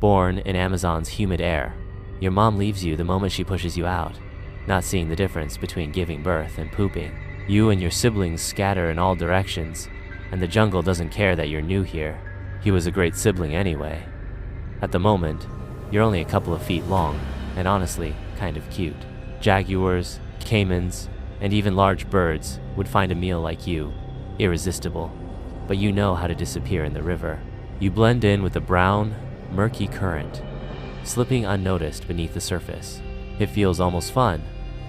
born in Amazon's humid air. Your mom leaves you the moment she pushes you out, not seeing the difference between giving birth and pooping. You and your siblings scatter in all directions, and the jungle doesn't care that you're new here. He was a great sibling anyway. At the moment, you're only a couple of feet long, and honestly, kind of cute. Jaguars, caimans, and even large birds would find a meal like you irresistible, but you know how to disappear in the river. You blend in with the brown, murky current, slipping unnoticed beneath the surface. It feels almost fun,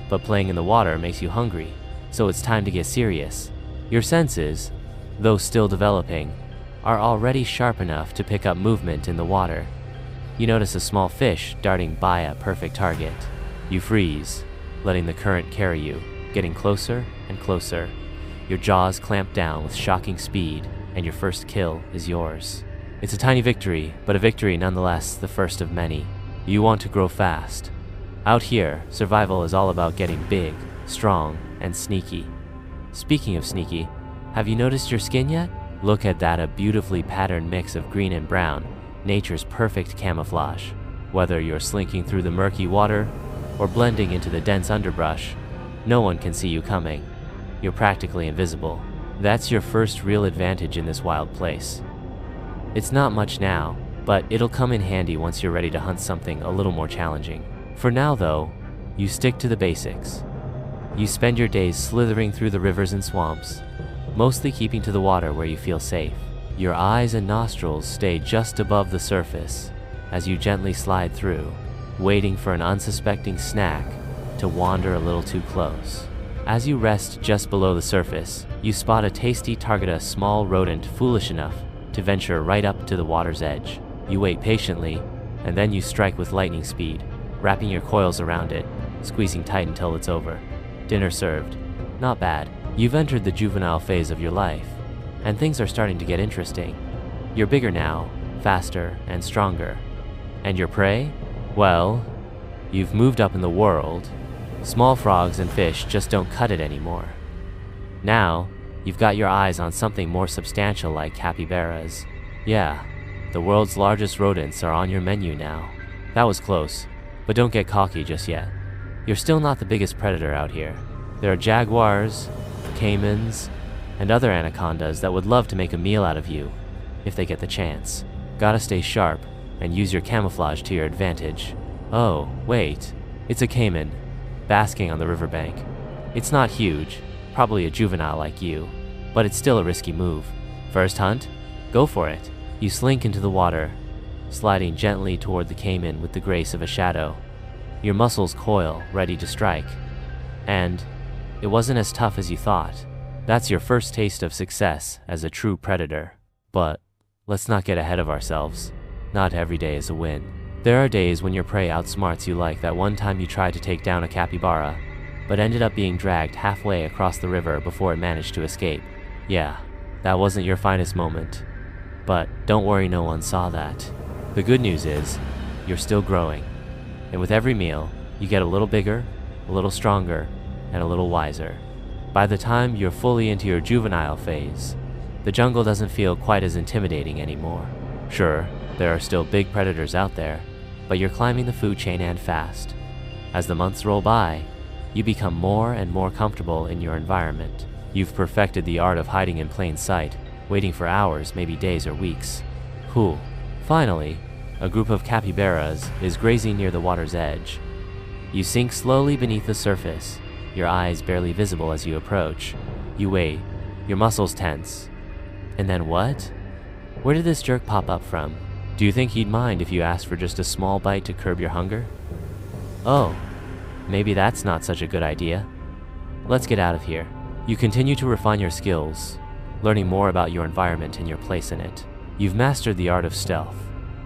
but playing in the water makes you hungry, so it's time to get serious. Your senses, though still developing, are already sharp enough to pick up movement in the water. You notice a small fish darting by a perfect target. You freeze, letting the current carry you, getting closer and closer. Your jaws clamp down with shocking speed, and your first kill is yours. It's a tiny victory, but a victory nonetheless, the first of many. You want to grow fast. Out here, survival is all about getting big, strong, and sneaky. Speaking of sneaky, have you noticed your skin yet? Look at that, a beautifully patterned mix of green and brown, nature's perfect camouflage. Whether you're slinking through the murky water or blending into the dense underbrush, no one can see you coming. You're practically invisible. That's your first real advantage in this wild place. It's not much now, but it'll come in handy once you're ready to hunt something a little more challenging. For now though, you stick to the basics. You spend your days slithering through the rivers and swamps, mostly keeping to the water where you feel safe. Your eyes and nostrils stay just above the surface as you gently slide through, waiting for an unsuspecting snack to wander a little too close. As you rest just below the surface, you spot a tasty target, a small rodent foolish enough to venture right up to the water's edge. You wait patiently, and then you strike with lightning speed, wrapping your coils around it, squeezing tight until it's over. Dinner served. Not bad. You've entered the juvenile phase of your life, and things are starting to get interesting. You're bigger now, faster and stronger. And your prey? Well, you've moved up in the world. Small frogs and fish just don't cut it anymore. Now, you've got your eyes on something more substantial like capybaras. Yeah, the world's largest rodents are on your menu now. That was close, but don't get cocky just yet. You're still not the biggest predator out here. There are jaguars, caimans, and other anacondas that would love to make a meal out of you if they get the chance. Gotta stay sharp and use your camouflage to your advantage. Oh, wait, it's a caiman, basking on the riverbank. It's not huge, probably a juvenile like you, but it's still a risky move. First hunt? Go for it. You slink into the water, sliding gently toward the caiman with the grace of a shadow. Your muscles coil, ready to strike. And it wasn't as tough as you thought. That's your first taste of success as a true predator. But let's not get ahead of ourselves. Not every day is a win. There are days when your prey outsmarts you, like that one time you tried to take down a capybara, but ended up being dragged halfway across the river before it managed to escape. Yeah, that wasn't your finest moment. But don't worry, no one saw that. The good news is, you're still growing. And with every meal, you get a little bigger, a little stronger, and a little wiser. By the time you're fully into your juvenile phase, the jungle doesn't feel quite as intimidating anymore. Sure, there are still big predators out there, but you're climbing the food chain and fast. As the months roll by, you become more and more comfortable in your environment. You've perfected the art of hiding in plain sight, waiting for hours, maybe days or weeks. Whew. Finally, a group of capybaras is grazing near the water's edge. You sink slowly beneath the surface, your eyes barely visible as you approach. You wait, your muscles tense. And then what? Where did this jerk pop up from? Do you think he'd mind if you asked for just a small bite to curb your hunger? Oh, maybe that's not such a good idea. Let's get out of here. You continue to refine your skills, learning more about your environment and your place in it. You've mastered the art of stealth,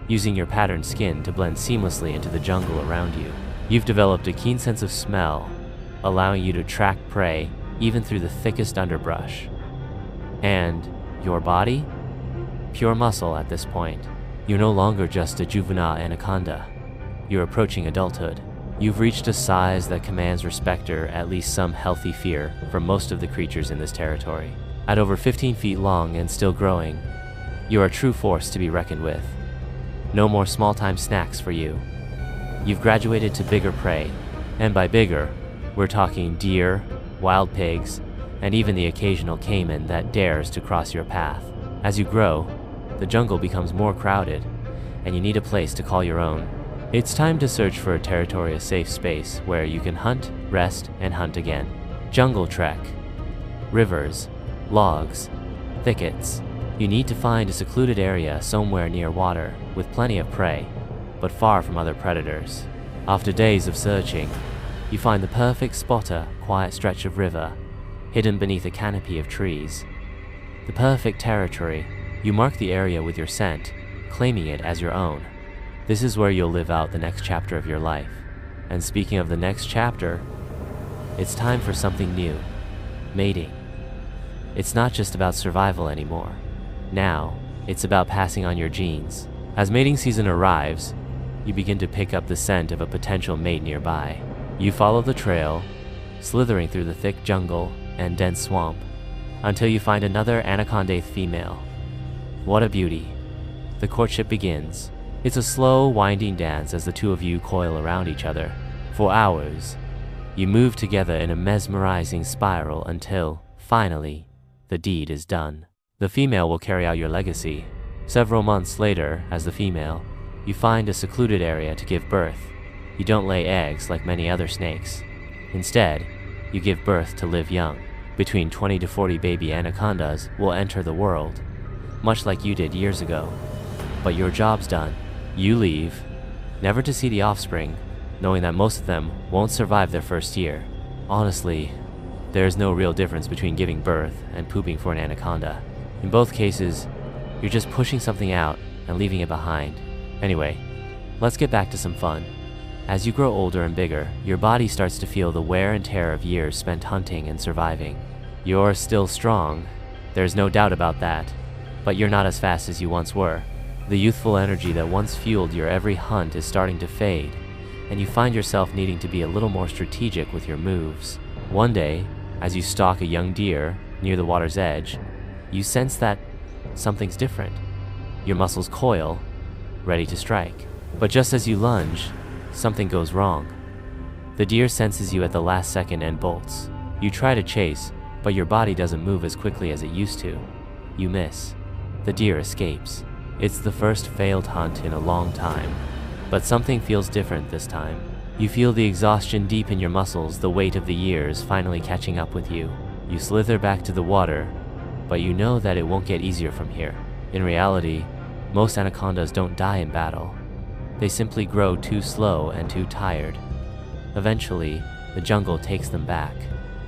using your patterned skin to blend seamlessly into the jungle around you. You've developed a keen sense of smell, allowing you to track prey even through the thickest underbrush. And your body? Pure muscle at this point. You're no longer just a juvenile anaconda. You're approaching adulthood. You've reached a size that commands respect, or at least some healthy fear, from most of the creatures in this territory. At over 15 feet long and still growing, you're a true force to be reckoned with. No more small-time snacks for you. You've graduated to bigger prey, and by bigger, we're talking deer, wild pigs, and even the occasional caiman that dares to cross your path. As you grow, the jungle becomes more crowded, and you need a place to call your own. It's time to search for a territory, a safe space where you can hunt, rest, and hunt again. Jungle trek. Rivers, logs, thickets. You need to find a secluded area somewhere near water with plenty of prey, but far from other predators. After days of searching, you find the perfect spot, a quiet stretch of river, hidden beneath a canopy of trees. The perfect territory. You mark the area with your scent, claiming it as your own. This is where you'll live out the next chapter of your life. And speaking of the next chapter, it's time for something new. Mating. It's not just about survival anymore. Now, it's about passing on your genes. As mating season arrives, you begin to pick up the scent of a potential mate nearby. You follow the trail, slithering through the thick jungle and dense swamp, until you find another Anaconda female. What a beauty. The courtship begins. It's a slow, winding dance as the two of you coil around each other. For hours, you move together in a mesmerizing spiral until, finally, the deed is done. The female will carry out your legacy. Several months later, as the female, you find a secluded area to give birth. You don't lay eggs like many other snakes. Instead, you give birth to live young. Between 20 to 40 baby anacondas will enter the world, much like you did years ago. But your job's done. You leave, never to see the offspring, knowing that most of them won't survive their first year. Honestly, there is no real difference between giving birth and pooping for an anaconda. In both cases, you're just pushing something out and leaving it behind. Anyway, let's get back to some fun. As you grow older and bigger, your body starts to feel the wear and tear of years spent hunting and surviving. You're still strong, there's no doubt about that, but you're not as fast as you once were. The youthful energy that once fueled your every hunt is starting to fade, and you find yourself needing to be a little more strategic with your moves. One day, as you stalk a young deer near the water's edge, you sense that something's different. Your muscles coil, ready to strike. But just as you lunge, something goes wrong. The deer senses you at the last second and bolts. You try to chase, but your body doesn't move as quickly as it used to. You miss. The deer escapes. It's the first failed hunt in a long time, but something feels different this time. You feel the exhaustion deep in your muscles, the weight of the years finally catching up with you. You slither back to the water, but you know that it won't get easier from here. In reality, most anacondas don't die in battle. They simply grow too slow and too tired. Eventually, the jungle takes them back.